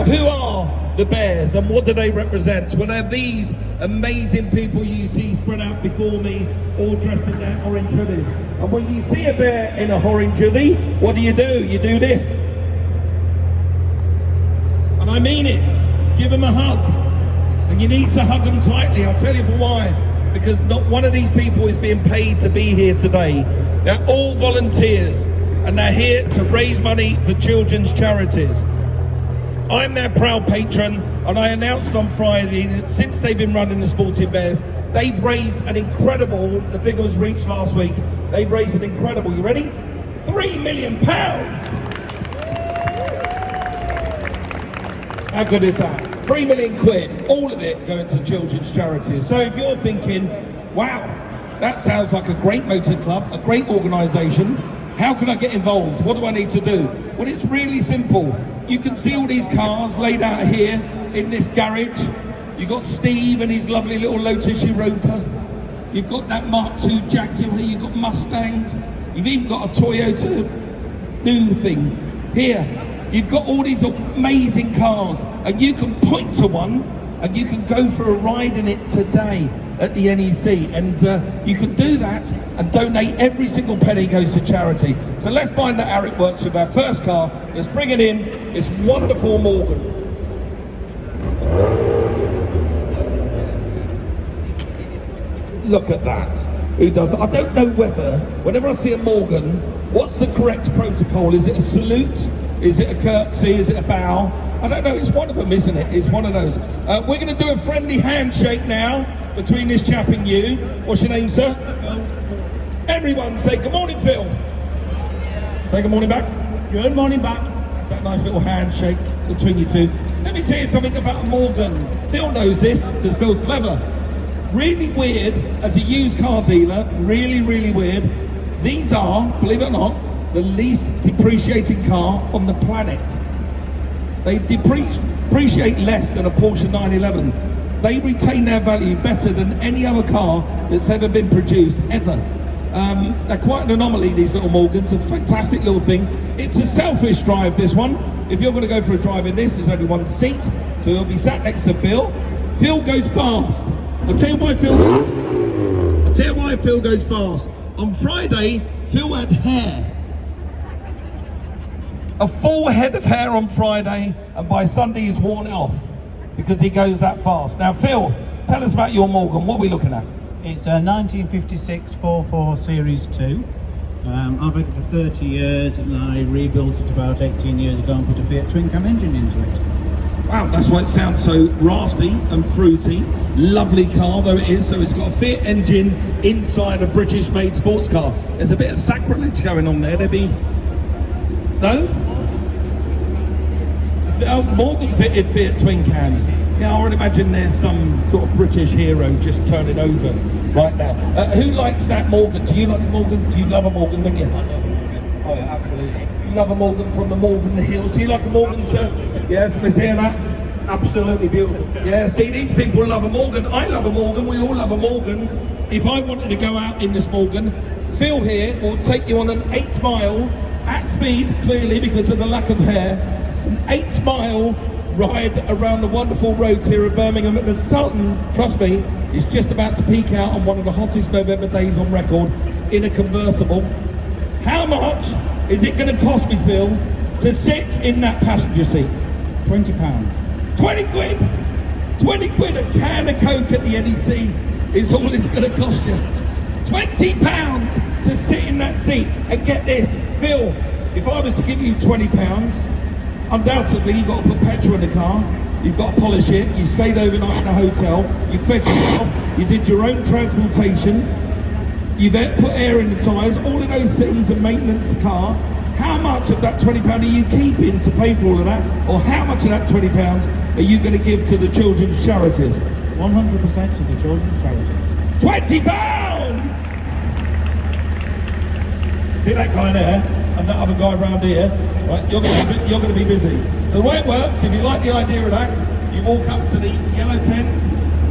who are the bears and what do they represent? Well, they're these amazing people you see spread out before me, all dressed in their orange hoodies. And when you see a bear in a orange hoodie, what do? You do this. And I mean it. Give them a hug. And you need to hug them tightly. I'll tell you for why. Because not one of these people is being paid to be here today. They're all volunteers. And they're here to raise money for children's charities. I'm their proud patron, and I announced on Friday that since they've been running the Sporting Bears, they've raised an incredible, the figure was reached last week, they've raised an incredible, you ready? £3 million! How good is that? 3 million quid, all of it going to children's charities. So if you're thinking, wow, that sounds like a great motor club, a great organisation, how can I get involved? What do I need to do? Well, it's really simple. You can see all these cars laid out here in this garage. You've got Steve and his lovely little Lotus Europa. You've got that Mark II Jaguar, you've got Mustangs. You've even got a Toyota new thing. Here, you've got all these amazing cars and you can point to one and you can go for a ride in it today at the NEC, and you can do that and donate. Every single penny goes to charity. So let's find out how it works with our first car. Let's bring it in. It's wonderful Morgan. Look at that. Who does it? I don't know whether, whenever I see a Morgan, what's the correct protocol? Is it a salute? Is it a curtsy? Is it a bow? I don't know, it's one of them, isn't it? It's one of those. We're going to do a friendly handshake now between this chap and you. What's your name, sir? Phil. Everyone say good morning, Phil. Say good morning back. Good morning back. That's that nice little handshake between you two. Let me tell you something about Morgan. Phil knows this because Phil's clever. Really weird, as a used car dealer, really, really weird. These are, believe it or not, the least depreciating car on the planet. They depreciate less than a Porsche 911. They retain their value better than any other car that's ever been produced, ever. They're quite an anomaly, these little Morgans, a fantastic little thing. It's a selfish drive, this one. If you're going to go for a drive in this, there's only one seat, so you'll be sat next to Phil. Phil goes fast. I'll tell you why Phil goes fast. On Friday, Phil had hair. A full head of hair on Friday, and by Sunday he's worn it off because he goes that fast. Now, Phil, tell us about your Morgan. What are we looking at? It's a 1956 44 Series 2. I've had it for 30 years and I rebuilt it about 18 years ago and put a Fiat twin cam engine into it. Wow, that's why it sounds so raspy and fruity. Lovely car though it is. So it's got a Fiat engine inside a British-made sports car. There's a bit of sacrilege going on there. There'd be... No? Morgan fitted Fiat twin cams. Now I would imagine there's some sort of British hero just turning over right now. Who likes that Morgan? Do you like a Morgan? You love a Morgan, don't you? Oh yeah, absolutely. You love a Morgan from the Malvern Hills. Do you like a Morgan, sir? Yes, let's hear that. Absolutely beautiful. Yeah, see, these people love a Morgan. I love a Morgan. We all love a Morgan. If I wanted to go out in this Morgan, Phil here will take you on an 8-mile, at speed, clearly because of the lack of hair, an 8-mile ride around the wonderful roads here at Birmingham. And the sun, trust me, is just about to peak out on one of the hottest November days on record in a convertible. How much is it going to cost me, Phil, to sit in that passenger seat? £20. 20 quid! 20 quid, a can of Coke at the NEC is all it's going to cost you. £20 to sit in that seat. And get this, Phil, if I was to give you £20, undoubtedly you've got to put petrol in the car, you've got to polish it, you stayed overnight in a hotel, you fed yourself, you did your own transportation, you've put air in the tyres, all of those things and maintenance the car. How much of that £20 are you keeping to pay for all of that? Or how much of that £20 are you going to give to the children's charities? 100% to the children's charities. £20! See that guy there and that other guy around here? Right, you're going to be busy. So the way it works, if you like the idea of that, you walk up to the yellow tent,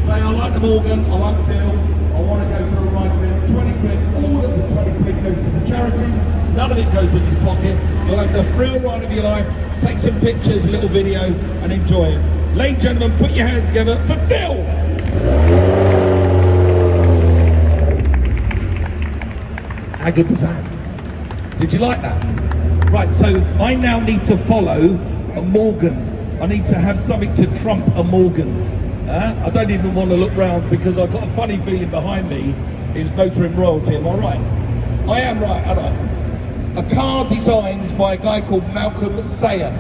say I like the Morgan, I like Phil, I want to go for a ride with him. 20 quid, all of the 20 quid goes to the charities, none of it goes in his pocket. You'll have the thrill ride of your life. take some pictures, a little video, and enjoy it. Ladies and gentlemen, put your hands together for Phil. How good was that? Did you like that? Right, so I now need to follow a Morgan. I need to have something to trump a Morgan. I don't even want to look round because I've got a funny feeling behind me is motoring royalty. Am I right? I am right, aren't I? A car designed by a guy called Malcolm Sayer.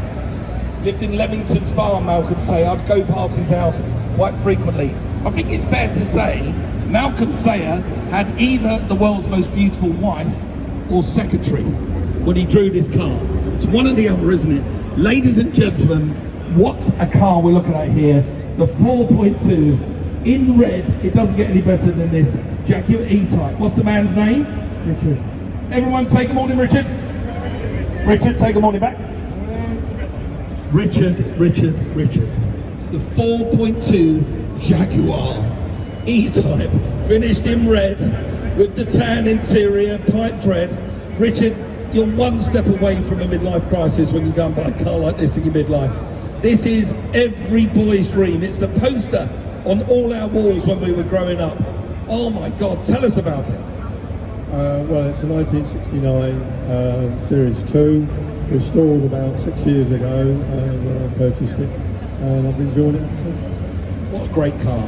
Lived in Leamington Spa, Malcolm Sayer. I'd go past his house quite frequently. I think it's fair to say Malcolm Sayer had either the world's most beautiful wife or secretary when he drew this car. It's one or the other, isn't it? Ladies and gentlemen, what a car we're looking at here. The 4.2 in red. It doesn't get any better than this. Jaguar E-Type. What's the man's name? Richard. Everyone say good morning, Richard. Richard, say good morning back. Richard. The 4.2 Jaguar E-Type. Finished in red with the tan interior, piped red. Richard, you're one step away from a midlife crisis when you go and buy a car like this in your midlife. This is every boy's dream. It's the poster on all our walls when we were growing up. Oh my God, tell us about it. Well, it's a 1969 Series 2, restored about 6 years ago when I purchased it, and I've been enjoying it ever since. What a great car.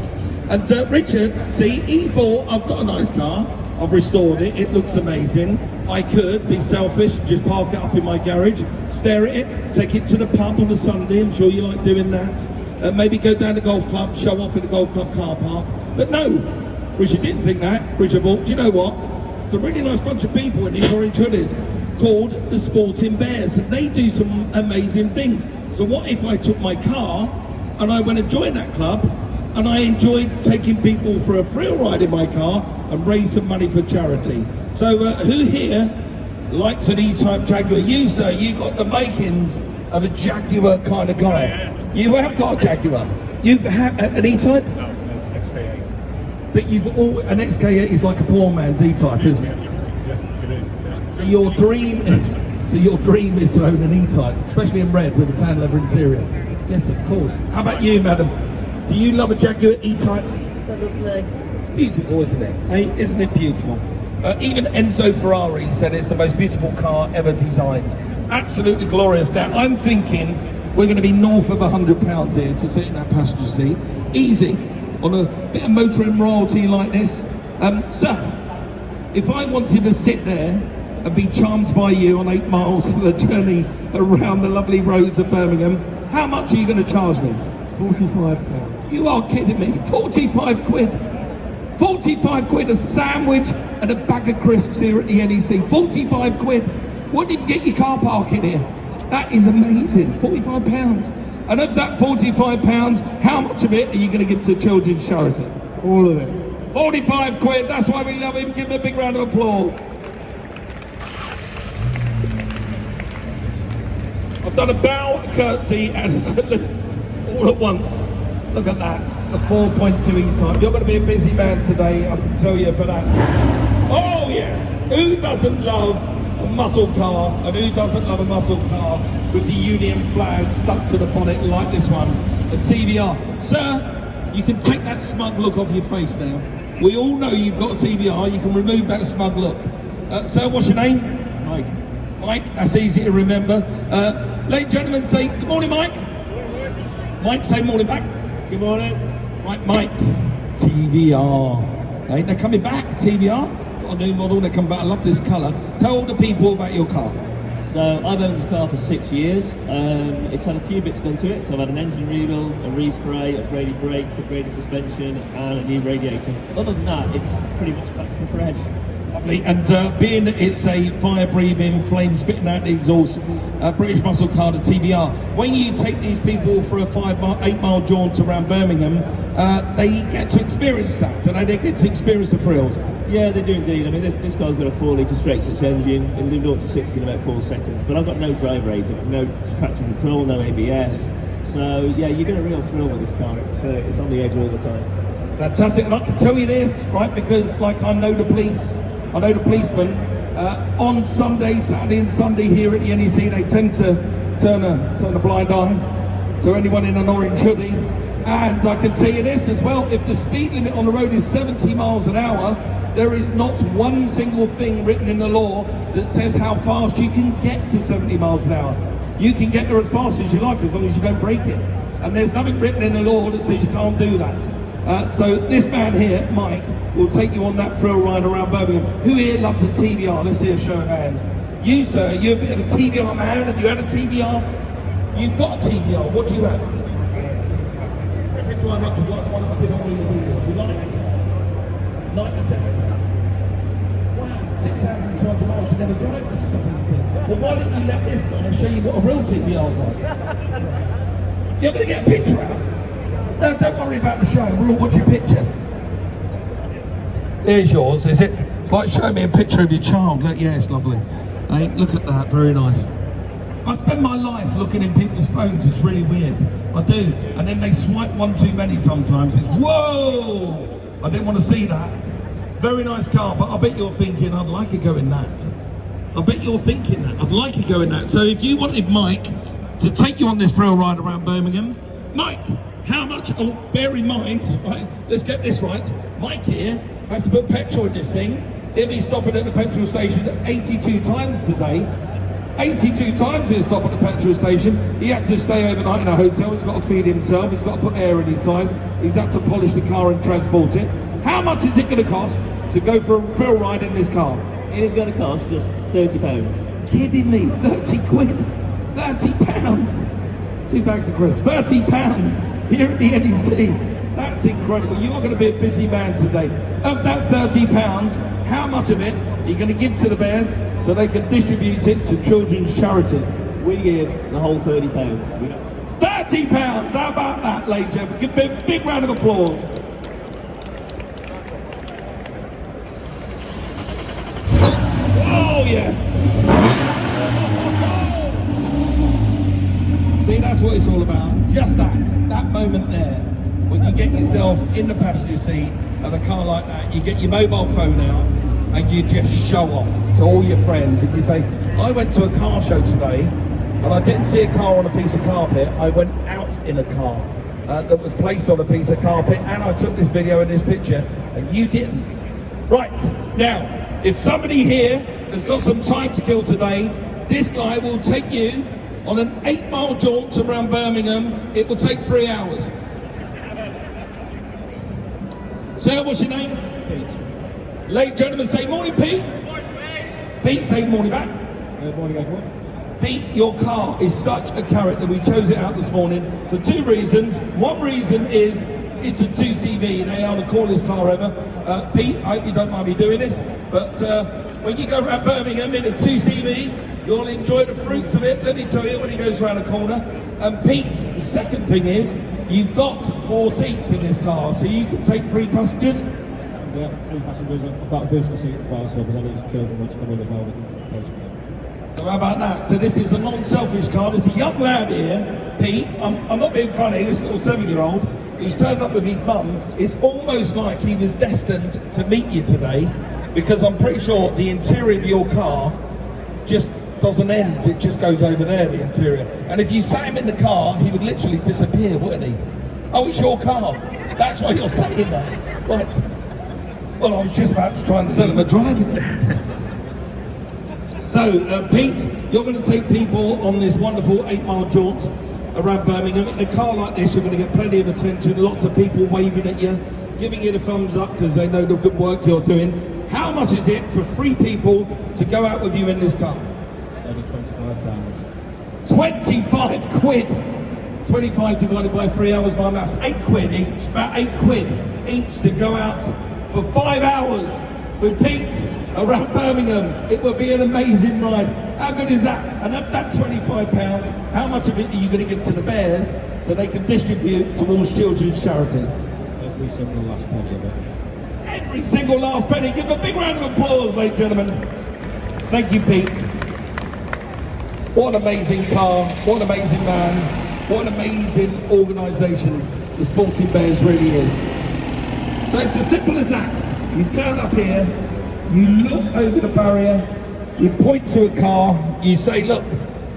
And Richard, see, he thought, I've got a nice car, I've restored it, it looks amazing. I could be selfish, just park it up in my garage, stare at it, take it to the pub on a Sunday, I'm sure you like doing that. Maybe go down to the golf club, show off in the golf club car park. But no, Richard didn't think that. Richard thought, do you know what? It's a really nice bunch of people in these orange hoodies called the Sporting Bears, and they do some amazing things. So what if I took my car and I went and joined that club and I enjoyed taking people for a thrill ride in my car and raise some money for charity? So who here likes an E-Type Jaguar? You, sir, you got the makings of a Jaguar kind of guy. You have got a Jaguar. You've had an E-Type? No, XK8. But you've all, an XK8 is like a poor man's E-Type, isn't it? Yeah, it is. Yeah. So your dream is to own an E-Type, especially in red with a tan leather interior. Yes, of course. How about you, madam? Do you love a Jaguar E-Type? It's beautiful, isn't it? Hey, isn't it beautiful? Even Enzo Ferrari said it's the most beautiful car ever designed. Absolutely glorious. Now, I'm thinking we're going to be north of £100 here to sit in that passenger seat. Easy, on a bit of motoring royalty like this. Sir, if I wanted to sit there and be charmed by you on 8 miles of a journey around the lovely roads of Birmingham, how much are you going to charge me? £45. You are kidding me. 45 quid. 45 quid, a sandwich and a bag of crisps here at the NEC. 45 quid. Wouldn't even get your car park in here. That is amazing. £45. And of that £45, how much of it are you going to give to children's charity? All of it. 45 quid. That's why we love him. Give him a big round of applause. I've done a bow, a curtsy and a salute all at once. Look at that, a 4.2 E-Type. You're going to be a busy man today, I can tell you for that. Oh yes, who doesn't love a muscle car, and who doesn't love a muscle car with the Union flag stuck to the bonnet like this one, a TVR. Sir, you can take that smug look off your face now. We all know you've got a TVR, you can remove that smug look. Sir, what's your name? Mike. Mike, that's easy to remember. Ladies and gentlemen, say good morning, Mike. Mike, say morning back. Good morning. Right, Mike, TVR. Right, they're coming back, TVR. Got a new model, they're coming back. I love this colour. Tell the people about your car. So I've owned this car for 6 years. It's had a few bits done to it. So I've had an engine rebuild, a respray, upgraded brakes, upgraded suspension, and a new radiator. Other than that, it's pretty much factory fresh. Lovely. And being it's a fire-breathing, flame-spitting out the exhaust, British muscle car, the TVR, when you take these people for a 8-mile jaunt around Birmingham, they get to experience that, don't they? They get to experience the thrills. Yeah, they do indeed. I mean, this car's got a 4-litre straight-six engine. It'll do 0 to 60 in about 4 seconds. But I've got no drive rating, no traction control, no ABS. So yeah, you get a real thrill with this car. It's on the edge all the time. Fantastic. And I can tell you this, right, because like I know the police. I know the policemen, on Sunday, Saturday and Sunday here at the NEC, they tend to turn a blind eye to anyone in an orange hoodie. And I can tell you this as well, if the speed limit on the road is 70 miles an hour, there is not one single thing written in the law that says how fast you can get to 70 miles an hour. You can get there as fast as you like, as long as you don't break it. And there's nothing written in the law that says you can't do that. So this man here, Mike, will take you on that thrill ride around Birmingham. Who here loves a TVR? Let's see a show of hands. You, sir, you're a bit of a TVR man. Have you had a TVR? You've got a TVR. What do you have? 500, like the one I did on all your videos. You like that car? 97. Wow, 6,200 miles. You never drive this stuff. Well, why didn't you let this guy show you what a real TVR's like? You're going to get a picture out? No, don't worry about the show. We'll watch your picture. There's yours, is it? It's like showing me a picture of your child. Look, yeah, it's lovely. Hey, look at that, very nice. I spend my life looking in people's phones. It's really weird. I do. And then they swipe one too many sometimes. It's, whoa! I didn't want to see that. Very nice car, but I bet you're thinking, I'd like to go in that. I bet you're thinking that. I'd like to go in that. So if you wanted Mike to take you on this thrill ride around Birmingham, Mike, how much, oh, bear in mind, right, let's get this right. Mike here has to put petrol in this thing. He'll be stopping at the petrol station 82 times today. 82 times he'll stop at the petrol station. He had to stay overnight in a hotel. He's got to feed himself. He's got to put air in his tires. He's had to polish the car and transport it. How much is it going to cost to go for a thrill ride in this car? It is going to cost just £30. Kidding me? 30 quid? 30 pounds? 2 bags of crisps. 30 pounds here at the NEC. That's incredible. You are going to be a busy man today. Of that 30 pounds, how much of it are you going to give to the Bears so they can distribute it to children's charities? We give the whole £30. £30! How about that, ladies and gentlemen? Give a big round of applause. Oh, yes. See, that's what it's all about. Just that moment there. When you get yourself in the passenger seat of a car like that, you get your mobile phone out and you just show off to all your friends and you say, I went to a car show today and I didn't see a car on a piece of carpet. I went out in a car that was placed on a piece of carpet and I took this video and this picture and you didn't. Right, now, if somebody here has got some time to kill today, this guy will take you on an 8-mile jaunt around Birmingham. It will take 3 hours. Sir, what's your name? Pete. Ladies and gentlemen, say morning, Pete. Morning, Pete. Pete, say morning back. Morning, everyone. Pete, your car is such a character. We chose it out this morning for 2 reasons. One reason is it's a 2CV. They are the coolest car ever. Pete, I hope you don't mind me doing this, but when you go around Birmingham in a 2CV, you'll enjoy the fruits of it. Let me tell you, when he goes around the corner. And Pete, the second thing is, you've got 4 seats in this car, so you can take 3 passengers. Yeah, 3 passengers. I've got a booster seat as well, so because I need children want to come in as well, we can post them. So how about that? So this is a non-selfish car. There's a young lad here, Pete. I'm not being funny. This little 7-year-old who's turned up with his mum. It's almost like he was destined to meet you today, because I'm pretty sure the interior of your car just doesn't end. It just goes over there, the interior. And if you sat him in the car, he would literally disappear, wouldn't he? Oh, it's your car. That's why you're saying that. Right. Well, I was just about to try and sell him a driving it. So, Pete, you're going to take people on this wonderful 8-mile jaunt around Birmingham. In a car like this, you're going to get plenty of attention, lots of people waving at you, giving you the thumbs up because they know the good work you're doing. How much is it for 3 people to go out with you in this car? Only £25. 25 quid! 25 divided by 3 hours, my maths. 8 quid each, about 8 quid each to go out for 5 hours with Pete around Birmingham. It will be an amazing ride. How good is that? And of that £25, how much of it are you going to give to the Bears so they can distribute towards children's charities? Every single last penny of it. Every single last penny. Give a big round of applause, ladies and gentlemen. Thank you, Pete. What an amazing car. What an amazing man. What an amazing organisation the Sporting Bears really is. So it's as simple as that. You turn up here, you look over the barrier, you point to a car, you say, look,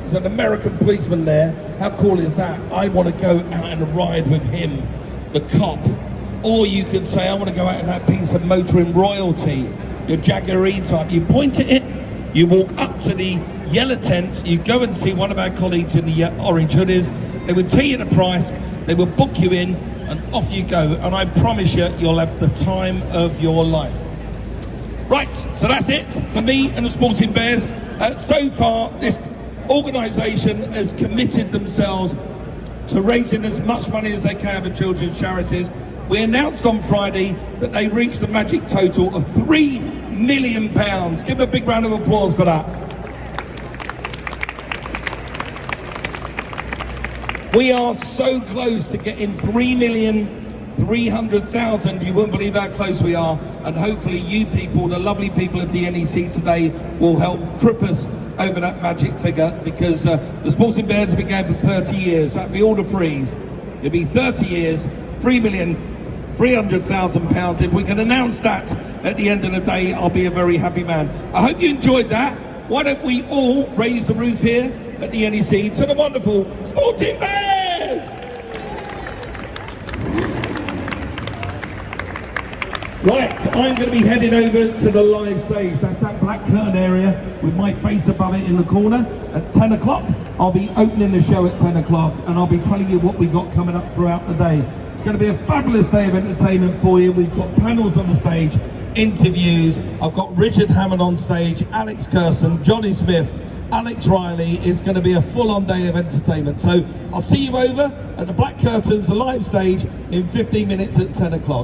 There's an American policeman there. How cool is that? I want to go out and ride with him, the cop. Or you could say, I want to go out in that piece of motoring royalty, your Jaguar E-Type. You point at it, you walk up to the yellow tent, you go and see one of our colleagues in the orange hoodies. They would tell you the price, they will book you in, and off you go. And I promise you, you'll have the time of your life. Right, so that's it for me and the Sporting Bears. So far, this organisation has committed themselves to raising as much money as they can for children's charities. We announced on Friday that they reached a magic total of £3 million. Give them a big round of applause for that. We are so close to getting 3,300,000. You wouldn't believe how close we are. And hopefully you people, the lovely people of the NEC today, will help trip us over that magic figure, because the Sporting Bears have been going for 30 years. That'd be all the threes. It'd be 30 years, £3,300,000. If we can announce that at the end of the day, I'll be a very happy man. I hope you enjoyed that. Why don't we all raise the roof here at the NEC to the wonderful Sporting Bears! Right, I'm going to be heading over to the live stage. That's that black curtain area with my face above it in the corner. At 10 o'clock, I'll be opening the show at 10 o'clock, and I'll be telling you what we got coming up throughout the day. It's going to be a fabulous day of entertainment for you. We've got panels on the stage, interviews. I've got Richard Hammond on stage, Alex Kirsten, Johnny Smith, Alex Riley. It's going to be a full-on day of entertainment. So I'll see you over at the black curtains, the live stage, in 15 minutes at 10 o'clock.